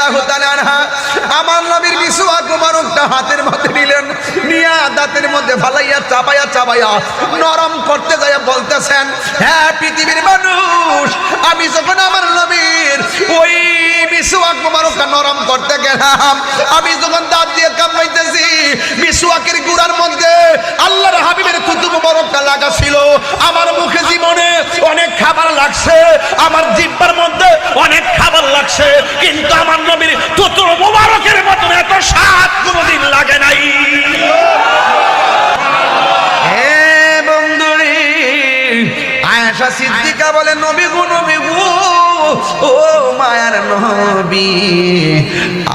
রাদিয়াল্লাহু তাআলা আনহা আমার নবীর মিসওয়াক মুবারকটা হাতের মধ্যে নিলেন, নিয়া দাঁতের মধ্যে ফালাইয়া চাবাইয়া নরম করতে যায় বলতেছেন, হ্যাঁ পৃথিবীর মানুষ, আমি যখন আমার নবীর ওই মিসওয়াক মুবারকটা নরম করতে গেলাম, আমি যখন দাঁত দিয়ে কামড়াইতেছি, মিসওয়াকের গুড়ার মধ্যে আল্লাহর হাবিবের থুতু মুবারকটা লাগা ছিল। আমার মুখে জীবনে অনেক খাবার লাগছে, আমার জিহ্বার মধ্যে অনেক খাবার লাগছে, কিন্তু আমার নবীর থুতু মুবারকের মতন এত স্বাদ কোনোদিন লাগে নাই। হে বন্ধুরে, আয়েশা সিদ্দিকা বলে, নবী গো ও মায়ার নবী,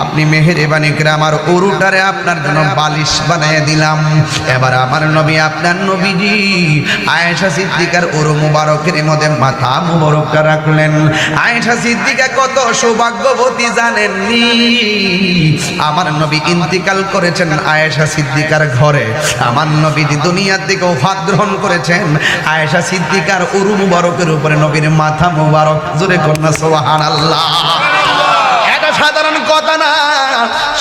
আপনি মেহেরবানি করে আমার উরুটারে আপনার জন্য বালিশ বানিয়ে দিলাম। এবার আমার নবী, আপনার নবীজি আয়েশা সিদ্দিকার উরু মুবারকের মধ্যে মাথা মুবারকটা রাখলেন। আয়েশা সিদ্দিকা কত সৌভাগ্যবতী জানেননি, আমার নবী ইন্তিকাল করেছেন আয়েশা সিদ্দিকার ঘরে, আমার নবীজি দুনিয়ার থেকে ওফাত গ্রহণ করেছেন আয়েশা সিদ্দিকার উরু মুবারকের উপরে নবীর মাথা মুবারক। জোরে কন্যা সুবহানাল্লাহ। এটা সাধারণ কথা না,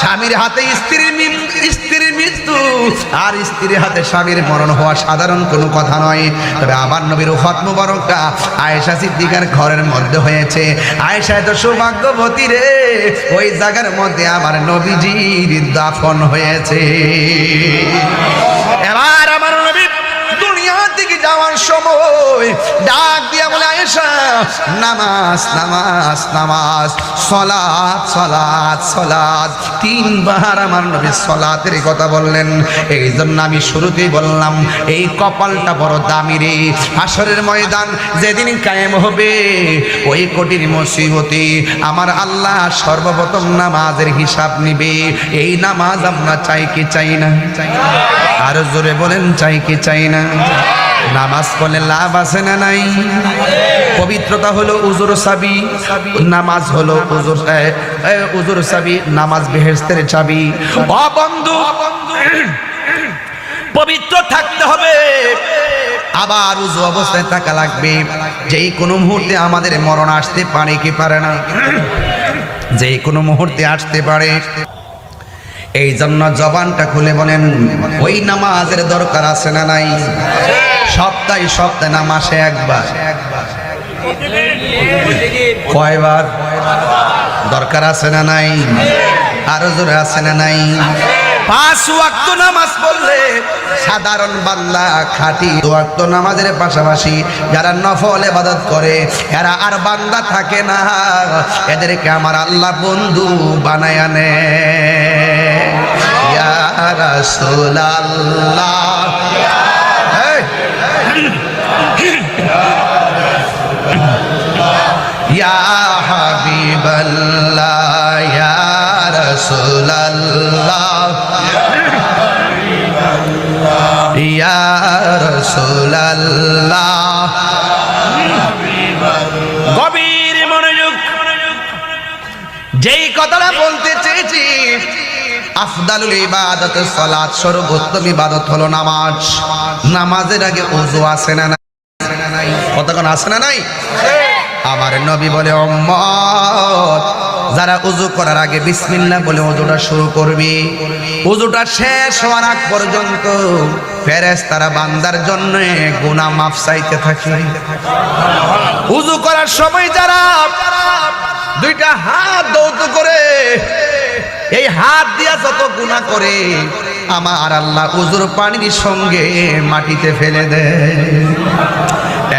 স্বামীর হাতে স্ত্রীর মৃত্যু আর স্ত্রীর হাতে স্বামীর মরণ হওয়া সাধারণ কোনো কথা নয়। তবে আমার নবীর ওফাত মুবারকটা আয়েশা সিদ্দিকার ঘরের মধ্যে হয়েছে। আয়েশা এত সৌভাগ্যবতী রে, ওই জায়গার মধ্যে আমার নবীজির দাফন হয়েছে। এবার আমার নবী দুনিয়া থেকে যাওয়ার সময় ডাক দিয়া বলে, আয়েশা নামাজ নামাজ নামাজ, সালাত সালাত সালাত, তিনবার আমার নবী সালাতের কথা বললেন। এই জন্য আমি শুরুতেই বললাম, এই কপালটা বড় দামি রে। হাসরের ময়দান যেদিন কায়েম হবে, ওই কঠিন মুসিবতে আমার আল্লাহ সর্বপ্রথম নামাজের হিসাব নিবে। এই নামাজ আমরা চাই কি চাই না? আর জোরে বলেন, চাই কি চাই না? নামাজ পড়লে লাভ আছে না নাই? পবিত্রতা হলো উজুর চাবি, নামাজ হলো উজুর চাবি, নামাজ বেহেশতের চাবি। ও বন্ধু, পবিত্র থাকতে হবে, আবার উজু অবস্থায় থাকা লাগবে। যেই কোনো মুহূর্তে আমাদের মরণ আসতে পারে কি পারে না? যেই কোনো মুহূর্তে আসতে পারে। এই জন্য জবানটা খুলে বলেন, ওই নামাজের দরকার আছে না নাই? সপ্তাহে না মাসে একবার? কয়বার দরকার আছে না নাই? আরো জোরে আছে না নাই? 5 ওয়াক্ত নামাজ পড়লে সাধারণ বান্দা খাঁটি 2 ওয়াক্ত নামাজের পাশাপাশি যারা নফল ইবাদত করে, এরা আর বান্দা থাকে না, এদেরকে আমার আল্লাহ বন্ধু বানায় আনে। ইয়া রাসূলুল্লাহ, ইয়া হাবিবাল্লাহ, ইয়া রাসূলুল্লাহ, ইয়া রাসূলুল্লাহ। গভীর মনোযোগ, যেই কথাটা বলতে চেয়েছি, আফদালুল ইবাদত সালাত, সর্বোত্তম ইবাদত হলো নামাজ। নামাজের আগে ওযু আছে না নাই? কতক্ষণ আছে না নাই? আমার নবী বলে, উম্মত যারা ওযু করার আগে বিসমিল্লাহ বলে ওযুটা শুরু করবে, ওযুটা শেষ হওয়ার আগ পর্যন্ত ফেরেশতারা বান্দার জন্য গুনাহ মাফ চাইতে থাকে। ওযু করার সময় যারা 2টা হাত দৌত করে, এই হাত দিয়া যত গুনাহ করে, আমার আল্লাহ ওযুর পানির সঙ্গে মাটিতে ফেলে দেয়।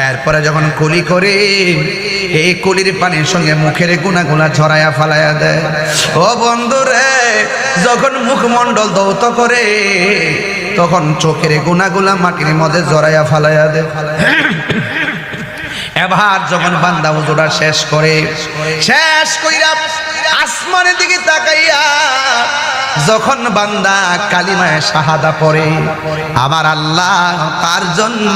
এরপরে যখন কুলি করে, এই কুলির পানির সঙ্গে মুখের গুনাহগুলা ছড়ায়া ফালায়া দেয়। ও বন্ধুরে, যখন মুখমণ্ডল দৌত করে, তখন চোখের গুনাহগুলা মাটির মধ্যে জড়ায়া ফালায়া দেয়। এবার যখন বান্দা ওযুটা শেষ করে, শেষ কইরা আসমানের দিকে তাকাইয়া যখন বান্দা কালিমায়ে শাহাদা পড়ে, আমার আল্লাহ তার জন্য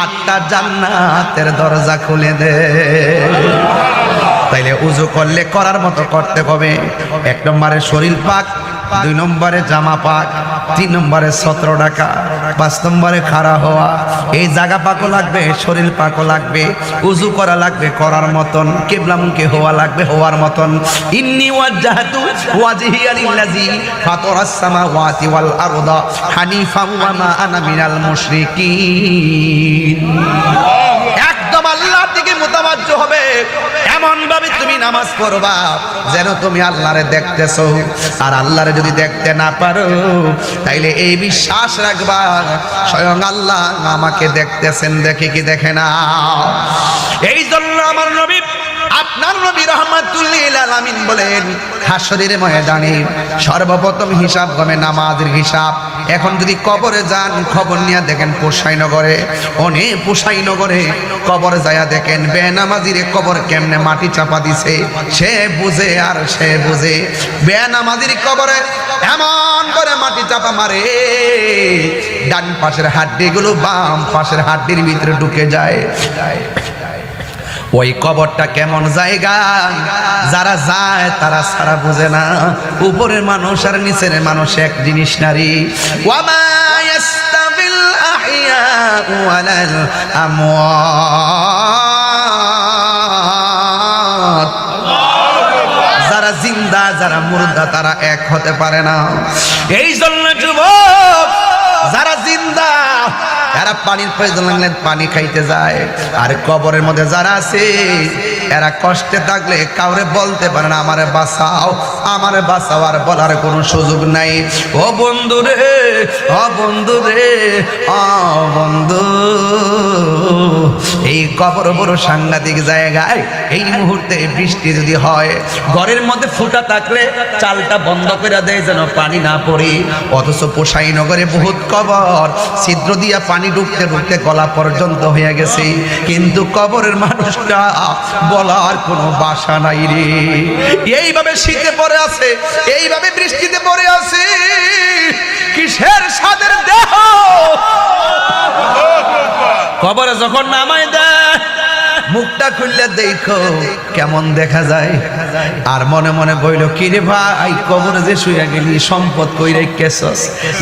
8টা জান্নাতের দরজা খুলে দেয়। তাইলে ওযু করলে করার মতো করতে হবে। 1 নম্বরে শরীর পাক, 2 নম্বরে জামা পাক, 3 নম্বরে 17 টাকা, 5 নম্বরে খাড়া হওয়া, এই জায়গা পাকও লাগবে, শরীর পাকও লাগবে, উযু করা লাগবে করার মতন, কিবলামুখী হওয়া লাগবে হওয়ার মতন। ইন্নী ওয়াজ্জাহতু ওয়াজহিয়া লিল্লাযী ফাতারাস সামাওয়াতি ওয়াল আরদা হানিফাও ওয়া মা আনা মিনাল মুশরিকিন। একদম আল্লাহর দিকে মুতাওয়াজ্জহ হবে, এমন ভাবে তুমি নামাজ পড়বা যেন তুমি আল্লাহরে দেখতেছো। আর আল্লাহরে যদি দেখতে না পারো তাইলে এই বিশ্বাস রাখবা স্বয়ং আল্লাহ আমাকে দেখতেছেন, দেখে কি দেখে না। এই জন্য আমার নবী, আপনার নবী রাহমাতুল লিল আলামিন বলেন, হাসরের ময়দানে সর্বপ্রথম হিসাব হবে নামাজের হিসাব। এখন যদি কবরে যান, খবর নিয়ে দেখেন পোষাইনগরে, অনেক পোষাইনগরে কবরে যায়া দেখেন বেনামাজিরে কবর কেমনে মাটি চাপা দিছে, সে বুঝে আর সে বুঝে। বেনামাজির কবরে এমন করে মাটি চাপা মারে, ডান পাশের হাড্ডিগুলো বাম পাশের হাড্ডির ভিতরে ঢুকে যায়। ওই কবরটা কেমন জায়গা, যারা যায় তারা সারা বুঝে না। উপরের মানুষ আর নিচের মানুষ এক জিনিস নারী। ওয়ামা ইয়াস্তাবিল আহইয়া ওয়ালাল আমওয়াত, যারা জিন্দা যারা মুর্দা তারা এক হতে পারে না। এই জন্য যুবক, যারা জিন্দা এরা পানির প্রয়োজন লাগলে পানি খাইতে যায়, আর কবরের মধ্যে যারা আছে এরা কষ্টে থাকলে কাউরে বলতে পারে না আমারে বাঁচাও, আমারে বাঁচাও, আর বলার কোনো সুযোগ নাই। ও বন্ধু রে, ও বন্ধু রে, ও বন্ধু, এই কবর বড় সাংঘাতিক জায়গায়। এই মুহূর্তে বৃষ্টি যদি হয়, ঘরের মধ্যে ফুটা থাকলে চালটা বন্ধ করে দেয় যেন পানি না পড়ে। অথচ পোষাইনগরে বহুত কবর, ছিদ্র দিয়া পানি ঢুকতে ঢুকতে গলা পর্যন্ত হয়ে গেছে, কিন্তু কবরের মানুষটা বলার কোনো বাসা নাই রে। এইভাবে শীতে পড়ে আছে, এইভাবে বৃষ্টিতে পড়ে আছে, কিসের সাদের দেহ। কবরে যখন নামাই দেয়, মুখটা খুললে দেখো কেমন দেখা যায়। আর মনে মনে বইল, কিরে ভাই কবরে যে শুয়ে গেলি সম্পদ কই রেখেছস,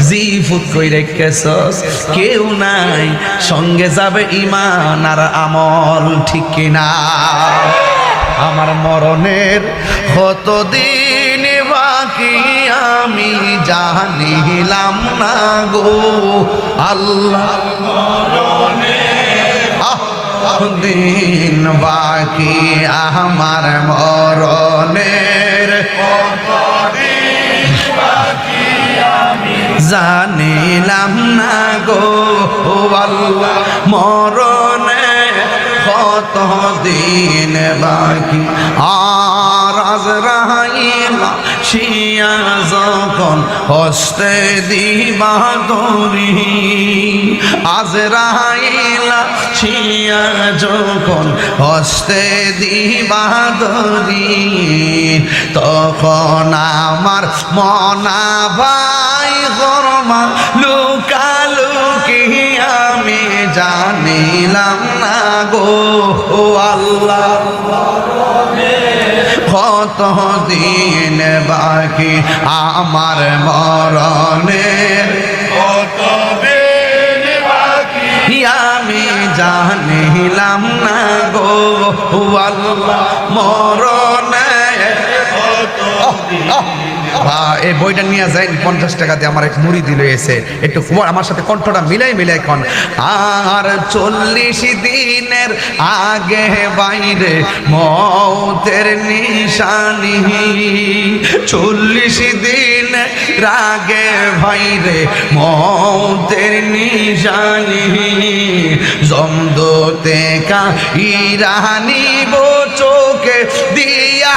জিফুত কই রেখেছস, কেউ নাই, সঙ্গে যাবে ঈমান আর আমল, ঠিক কিনা? আমার মরণের কতদিন বাকি আমি জানিলাম না গো আল্লাহ, দিন বাকি আমার মরণের জানিলাম না গো আল্লাহ, মরণের কত দিন বাকি। আর আজরাইল শিয়া যখন হস্তে দিবা ধরি, আজরাইল শিয়া যখন হস্তে দিবা ধরি, তখন আমার মনা ভাই গরমা লুকালুকি আমি জানিলাম না গো আল্লাহ, কত দিন বাকি আমার মরণের, কত দিন বাকি আমি জানিলাম না গো আল্লাহ, মরণের কত দিন। এই বইটা নিয়ে যাই, 50 টাকা দিয়ে আমার এক মুড়ি দিল এসে, একটু আমার সাথে কণ্ঠটা মিলাই মিলাই কন। আর 40 দিনের আগে বাইরে মৌতের নিশানি, 40 দিন আগে বাইরে মৌতের নিশানি, জমদোতে কা ইরানি বো চোখে দিয়া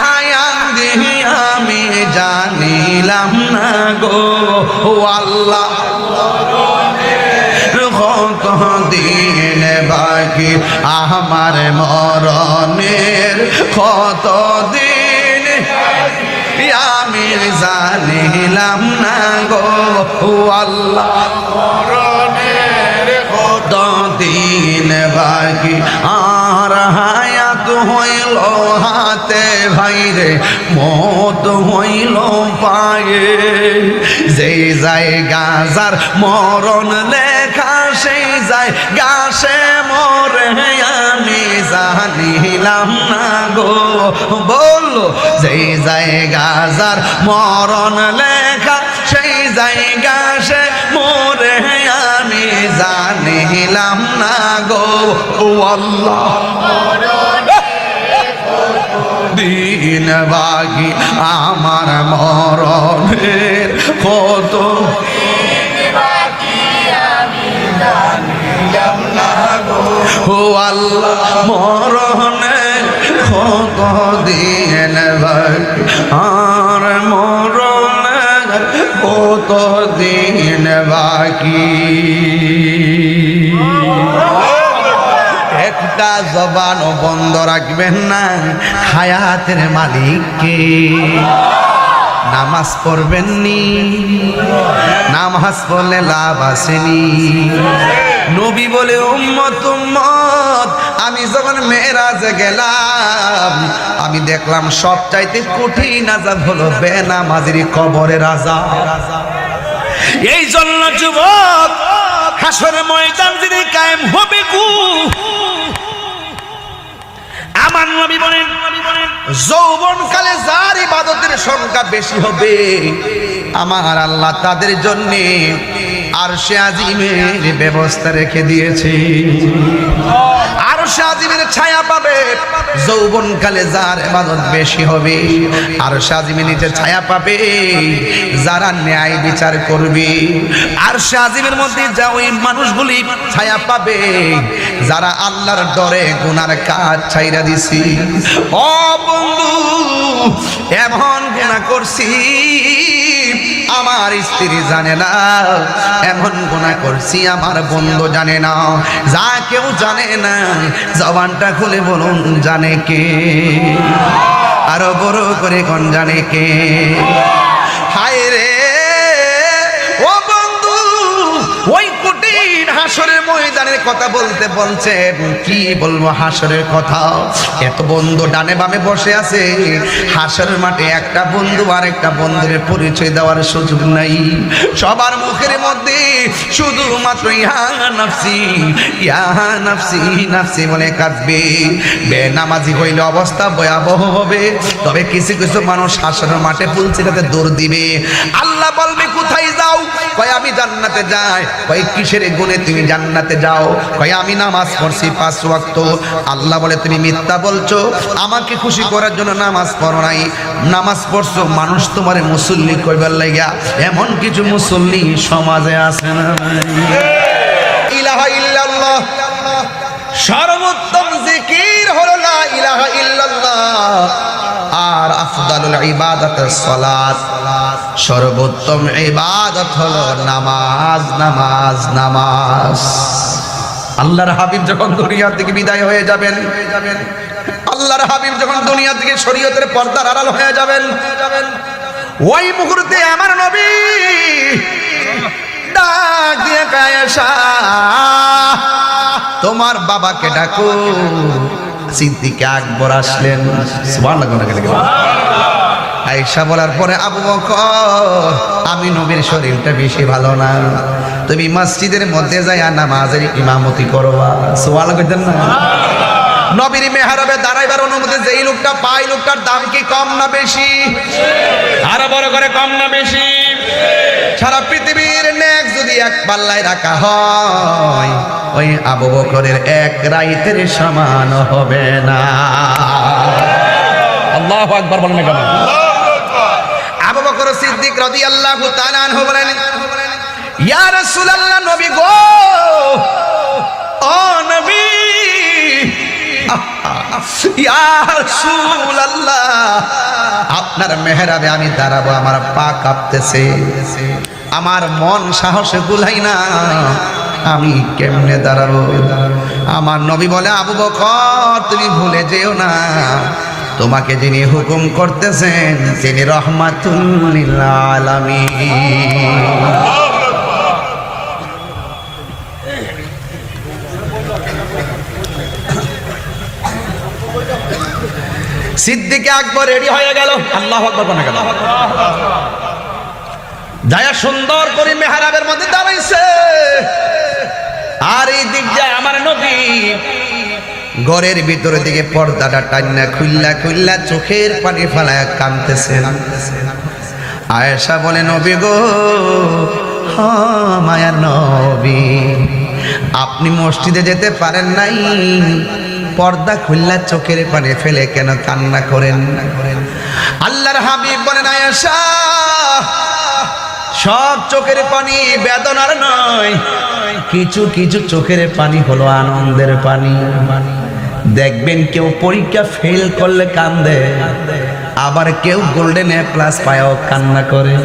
আমি জানিলাম না গো আল্লাহ, কত দিন বাকি আমার মরণের, কত দিন আমি জানিলাম না গো আল্লাহ, মরণের কত দিন বাকি। আর হায়াত হইল হাতে ভাইরে, মত হইল পায়ে, যে জায়গা যার মরণ লেখা লেখা সেই যায় গাছে মোরে আমি জানিলাম না গো বললো যেই জায়গা যার মরণ লেখা সেই জায়গা সে মোরে আমি জানিলাম না গো আল্লাহ দিন বাকি আমার মরণের কত ও আল্লাহ মরণের কত দিন বাকি আর মরণের কত দিন বাকি একটা জবানও বন্ধ রাখবেন না হায়াতের মালিককে নামাজ পড়বেননি নামাজ পড়লে লাভ আসেনি নবী বলে উম্মত উম্মত আমি যখন মেরাজে গেলাম আমি দেখলাম সবচাইতে কঠিন আযাব হলো বেনামাজির কবরের আযাব এই জন্য যুবক হাসরের ময়দান যদি কায়েম হবে গো আমার নবী বলেন যৌবনকালে যার ইবাদতের সংখ্যা বেশি হবে আমার আল্লাহ তাদের জন্য আরশে আজিমের ব্যবস্থা রেখে দিয়েছে আরশে আজিমের ছায়া পাবে যৌবনকালে যার ইবাদত বেশি হবে আরশে আজিমের নিচে ছায়া পাবে যারা ন্যায় বিচার করবে আরশে আজিমের মধ্যে যা ওই মানুষগুলি ছায়া পাবে যারা আল্লাহর ডরে গুনার কাজ ছাইরা দিছি ও বন্ধু এমন গুনাহ করছি আমার স্ত্রী জানে না এমন গুনাহ করছি আমার বন্ধু জানে না যা কেউ জানে না জবানটা খুলে বলুন জানে কে আরো বড় করে কোন জানে কে হায় রে ও বন্ধু ওই কঠিন হাসরের ময়দানের কথা বলতে বলছেন কি বলবো হাসরের কথা এত বন্ধু ডানে বামে বসে আছে হাসরের মাঠে একটা বন্ধু আর একটা বন্ধুর পরিচয় দেওয়ার সুযোগ নাই সবার মুখের মধ্যে শুধুমাত্র ইয়া নাফসি নাফসি বলে কাঁদবে বেনামাজি হইলে অবস্থা ভয়াবহ হবে তবে কিছু কিছু মানুষ হাসরের মাঠে পুলসিরাতে দৌড় দিবে আল্লাহ বলবে কোথায় যাও কয় আমি জান্নাতে যাই কয় কিসের গুণে তুমি জান্নাতে যাও কয় আমি নামাজ পড়ছি 5 ওয়াক্ত আল্লাহ বলে তুমি মিথ্যা বলছো আমাকে খুশি করার জন্য নামাজ পড়ো নাই নামাজ পড়ছো মানুষ তোমারে মুসল্লি কইবার লাগা এমন কিছু মুসল্লি সমাজে আছে না ইলাহা ইল্লাল্লাহ সর্বোত্তম জিকির হলো লা ইলাহা ইল্লাল্লাহ আর আফদালুল ইবাদাতুস সালাত সর্বোত্তম ইবাদত হলো নামাজ নামাজ নামাজ আল্লাহর হাবিব যখন দুনিয়া থেকে বিদায় হয়ে যাবেন আল্লাহর হাবিব যখন দুনিয়া থেকে শরীয়তের পর্দার আড়াল হয়ে যাবেন ওই মুহূর্তে আমার নবী ডাক দিয়ে কায়েশা তোমার বাবাকে ডাকো সিদ্দিক আকবর আসলেন সুবহানাল্লাহ আয়েশা বলার পরে আবু বকর আমি নবীর শরীরটা বেশি ভালো না তুমি মসজিদের মধ্যে যায়া নামাজের ইমামতি করবা সুবহানাল্লাহ কইতেন না নবীর মেহরাবে দাঁড়াইবার অনুমতি যেই লোকটা পায় লোকটার দাম কি কম না বেশি আরো বড় করে কম না বেশি সারা পৃথিবীর নেক যদি এক পাল্লায় রাখা হয় ওই আবু বকরের এক রাইতের সমান হবে না আল্লাহু আকবার বলেন কেন আবু বকর সিদ্দিক রাদিয়াল্লাহু তাআলা আনহু বলেন ইয়া রাসূলুল্লাহ নবী গো ও নবী ইয়া রাসূলুল্লাহ আপনার মেহরাবে আমি দাঁড়াবো আমার পা কাঁপতেছে আমার মন সাহসে কুলাই না আমি কেমনে দাঁড়াবো আমার নবী বলে আবু বকর তুমি ভুলে যেও না তোমাকে যিনি হুকুম করতেছেন তিনি রহমাতুল লিল আলামিন সিদ্দিক আকবর রেডি হয়ে গেল আল্লাহু আকবার বলে গেল যায়া সুন্দর করে মেহরাবের মধ্যে দাঁড়াইছে। আর এই দিক যায় আমার নবী ঘরের ভিতরের দিকে পর্দাটা টান্না খুললা খুললা চোখের পানি ফেলায় কাঁদতেছেন। আয়েশা বলে, নবী গো, মায়ার নবী, আপনি মসজিদে যেতে পারেন নাই, পর্দা খুললা চোখের পানি ফেলে কেন কান্না করেন? আল্লাহর হাবিব বলেন, আয়েশা, সব চোখের পানি বেদনার নয়, কিছু কিছু চোখের পানি হলো আনন্দের পানি। দেখবেন কেউ পরীক্ষা ফেল করলে কান্দে, আবার কেউ গোল্ডেন এ প্লাস পায়ও কান্না করে।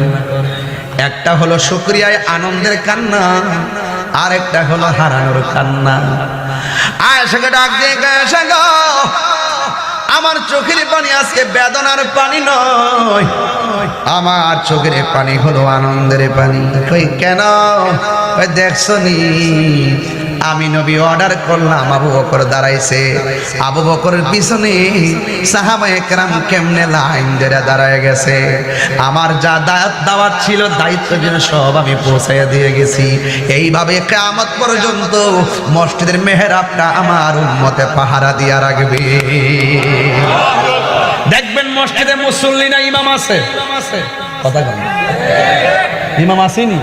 একটা হলো শুকরিয়ায় আনন্দের কান্না, আর একটা হলো হারানোর কান্না। আয়েশাকে ডাক দিয়ে, আয়েশা গো, আমার চোখের পানি আজকে বেদনার পানি নয়, আমার চোখের পানি হলো আনন্দের পানি। কই কেন? দেখছো নি, আমি নবী অর্ডার করলাম, আবু বকর দাঁড়াইছে, আবু বকরের পিছনে সাহাবায়ে কেরাম কেমনে লাইন ধরে দাঁড়ায় গেছে। আমার যা দাওয়াত ছিল, দায়িত্ব যেন সব আমি পৌঁছাইয়া দিয়ে গেছি। এইভাবে কিয়ামত পর্যন্ত মসজিদের মেহরাবটা আমার উম্মতে পাহারা দিয়া রাখবে। দেখবেন মসজিদে মুসল্লি না ইমাম আছে, কথা বলেন, ইমাম আসেনি?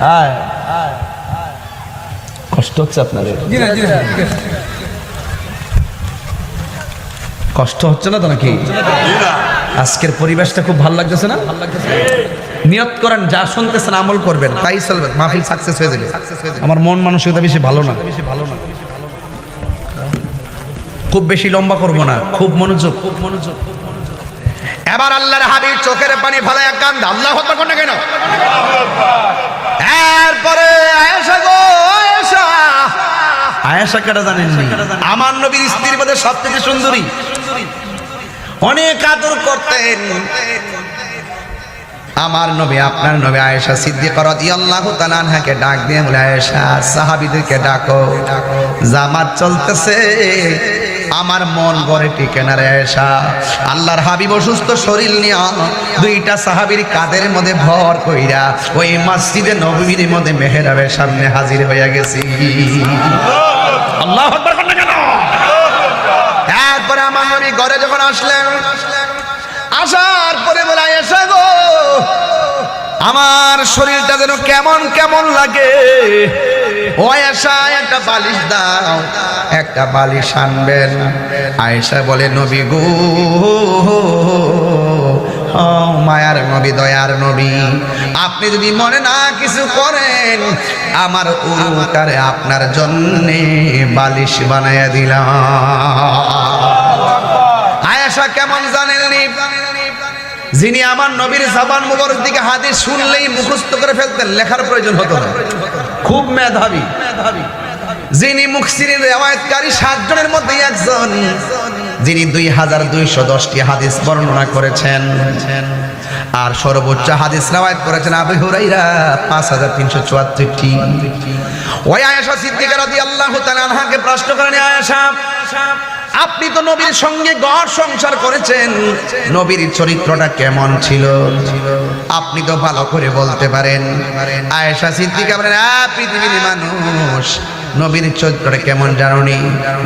হ্যাঁ, কষ্ট হচ্ছে আপনাদের? কষ্ট হচ্ছে না তো নাকি? আজকের পরিবেশটা খুব ভালো লাগতেছে না? নিয়ত করেন, যা শুনতেছেন আমল করবেন, তাই চলবে, মাহফিল সাকসেস হয়ে যাবে। আমার মন মানসিকতা বেশি ভালো না, খুব বেশি লম্বা করবো না, খুব মনোযোগ। এবার আল্লাহর হাবিব চোখের পানি ফেলায় কান্দ, আল্লাহু আকবার কোন কেন? এরপরে আয়েশা গো, আয়েশা, আয়েশা কেটা জানেননি? আমার নবীর স্ত্রীর মধ্যে সবথেকে সুন্দরী, অনেক আদর করতেন আমার নবী। আপনার নবী আয়েশা সিদ্দিকা রাদিয়াল্লাহু তাআলা আনহাকে ডাক দিয়ে বলে, আয়েশা, সাহাবীদেরকে ডাকো, জামাত চলতেছে, আমার মন ঘরে টিকে না রে আয়েশা। আল্লাহর হাবিব অসুস্থ শরীর নিয়ে দুইটা সাহাবীর কাঁধের মধ্যে ভর কইরা ওই মসজিদে নববীর মধ্যে মেহরাবের সামনে হাজির হয়ে গেছি। আল্লাহু আকবার বলেন কেন? তারপরে আমার নবী ঘরে যখন আসলেন, আসার পরে বলে, আয়েশা গো, আমার শরীরটা যেন কেমন কেমন লাগে, ও আয়েশা, একটা বালিশ দাও, একটা বালিশ আনবেন। আয়েশা বলে, নবী গো, মায়ার নবী, দয়ার নবী, আপনি যদি মনে না কিছু করেন, আমার উরুটারে আপনার জন্যে বালিশ বানাইয়া দিলাম। আয়েশা কেমন জানেননি? যিনি আমার নবীর জবান মুবারক দিকে হাদিস শুনলেই মুখস্থ করে ফেলতেন, লেখার প্রয়োজন হতো না, খুব মেধাবী। যিনি মুফসিরিন রিওয়ায়াতকারী 7 জনের মধ্যে একজন, যিনি 2210টি হাদিস বর্ণনা করেছেন, আর সর্বোচ্চ হাদিস রিওয়ায়াত করেছেন আবু হুরায়রা 5374টি। ওই আয়েশা সিদ্দিকা রাদিয়াল্লাহু তাআলা আনহাকে প্রশ্ন করেন, আয়েশা, আপনি তো নবীর সঙ্গে ঘর সংসার করেছেন, নবীর চরিত্রটা কেমন ছিল আপনি তো ভালো করে বলতে পারেন। আয়েশা সিদ্দিকা বলেন, পৃথিবীর মানুষ, নবীর চরিত্রটা কেমন জানোনি?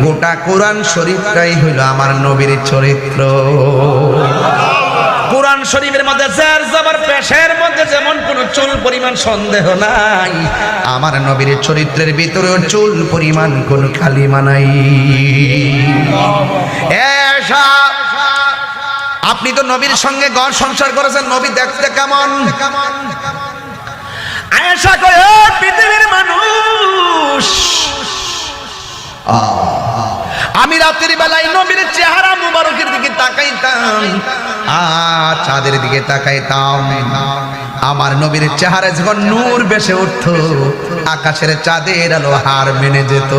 গোটা কোরআন শরীফটাই হইল আমার নবীর চরিত্র। কোরআন শরীফের মধ্যে জের জবর পেশের মধ্যে যেমন কোনো চুল পরিমাণ সন্দেহ নাই, আমার নবীর চরিত্রের ভিতরেও চুল পরিমাণ কোনো কালিমা নাই। এসা, আপনি তো নবীর সঙ্গে ঘর সংসার করেছেন, নবী দেখতে কেমন? আয়েশা কয়, পৃথিবীর মানুষ, আমি রাতের বেলায় নবীর চেহারা মুবারকের দিকে তাকাইতাম, আর চাঁদের দিকে তাকাইতাম। আমার নবীর চেহারা যখন নূর বেশে উঠত, আকাশের চাঁদের আলো হার মেনে যেত।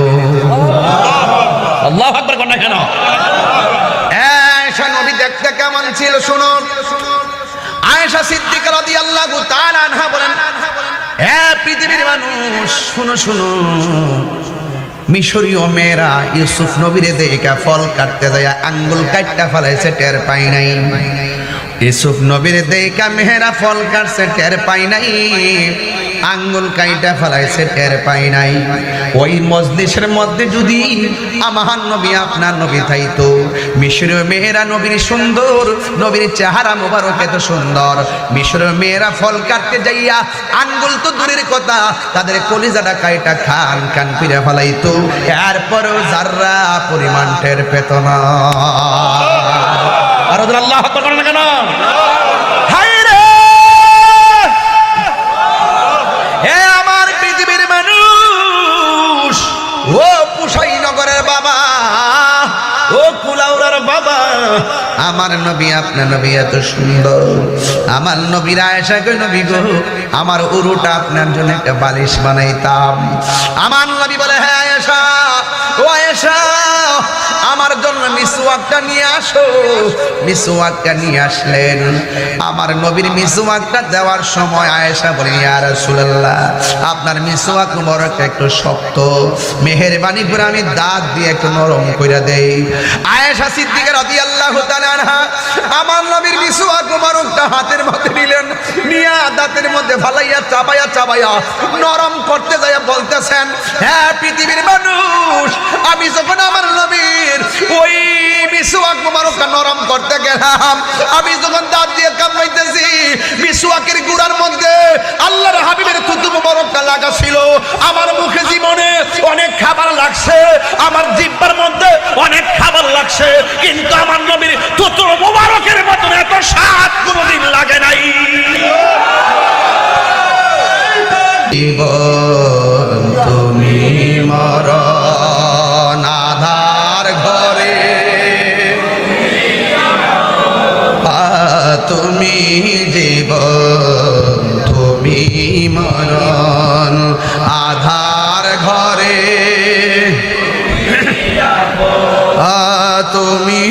আল্লাহু আকবার কোন কেন? আয়েশা নবী দেখতে কেমন ছিল শুনুন। আয়েশা সিদ্দিকা রাদিয়াল্লাহু তাআলা আনহা বলেন, হে পৃথিবীর মানুষ, শুনো শুনো, মিশরীয় মেয়েরা ইউসুফ নবীরে দেখা ফল কাটতে যায় আঙ্গুল কাটটা ফেলাইছে, টের পাই নাই। ইউসুফ নবীর দেখা মেহেরা ফল কাটছে, টের পাই নাই, আঙ্গুল কাইটা ফেলাইছে, টের পাই নাই। ওই মজলিসের মধ্যে যদি আমার নবী আপনার নবী থাইতো, মিশরীয় মেয়েরা নবীর সুন্দর, নবীর চেহারা মোবারক এত সুন্দর, মিশরীয় মেয়েরা ফল কাটতে যাইয়া আঙ্গুল তো দূরের কথা, তাদের কলিজাটা কাইটা খান কান পিড়ে ফেলাইতো, এরপরেও যাররা পরিমাণ টের পেত না। আর ওদের আল্লাহ আকবার করেন না কেন? হায় রে, হে আমার পৃথিবীর মানুষ, ও পুসাই নগরের বাবা, ও কুলাউড়ার বাবা, আমার নবী আপনার নবী এত সুন্দর। আমার নবীর আয়েশা কই, নবী গো আমার উরুটা আপনার জন্য একটা বালিশ বানাইতাম। আমার নবী বলে, হ্যাঁ আয়েশা, ও আয়েশা আমার জন্য মিসওয়াকটা নিয়ে আসো। মিসওয়াকটা নিয়ে আসলেন। আমার নবীর মিসওয়াকটা দেওয়ার সময় আয়েশা বলেন, ইয়া রাসূলুল্লাহ আপনার মিসওয়াক মোবারক একটু শক্ত, মেহেরবানি করে আমি দাঁত দিয়ে একটু নরম কইরা দেই। আয়েশা সিদ্দিকা রাদিয়াল্লাহু তাআলা আনহা আমার নবীর মিসওয়াক মোবারকটা হাতের মধ্যে নিলেন, নিয়া দাঁতের মধ্যে ফালাইয়া চাবাইয়া চাবাইয়া নরম করতে যাইয়া বলতেছেন, হ্যাঁ পৃথিবীর মানুষ, আমি যখন আমার নবীর ওই মিসওয়াক মোবারকটা নরম করতে গেলাম, আমি যখন দাঁত দিয়ে কামড়াইতেছি, মিসওয়াকের গুড়ার মধ্যে আল্লাহর হাবিবের থুতু মোবারকটা লাগা ছিল। আমার মুখে জীবনে অনেক খাবার লাগছে, আমার জিহ্বার মধ্যে অনেক খাবার লাগছে, কিন্তু আমার নবীর থুতু মোবারকের মতন এত স্বাদ কোনোদিন লাগে নাই। জীবন তুমি মরণ আধার ঘরে, তুমি জীবন তুমি মরণ আধার ঘরে, তুমি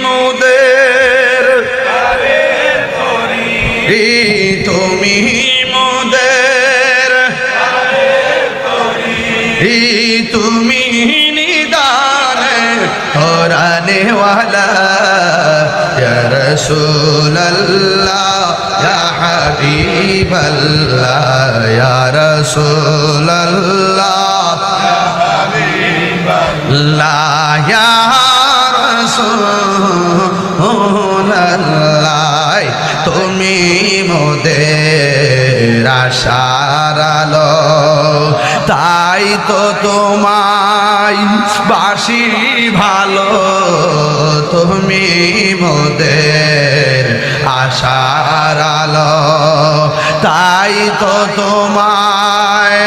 মোদের, তুমি মোদের, তুমি নিদানে কোরআনে ওয়ালা, ইয়া রাসূলুল্লাহ ইয়া হাবিবাল্লাহ, ইয়া রাসূলুল্লাহ ইয়া রাসূলুল্লাহ, তুমি মোদের আশার আলো, তাই তো তোমায় বাসি ভালো, তুমি মোদের আশার আলো, তাই তো তোমায়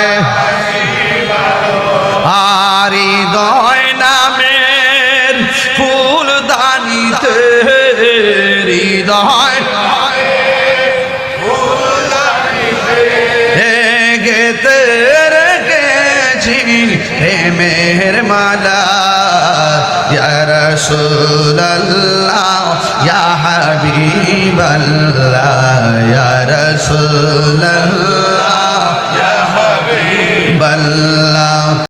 আর হৃদয় নামের ফুলদানিতে, হৃদয় গেতে রেখেছি প্রেমের মালা, ইয়া রাসূলুল্লাহ ইয়া হাবিবাল্লাহ, ইয়া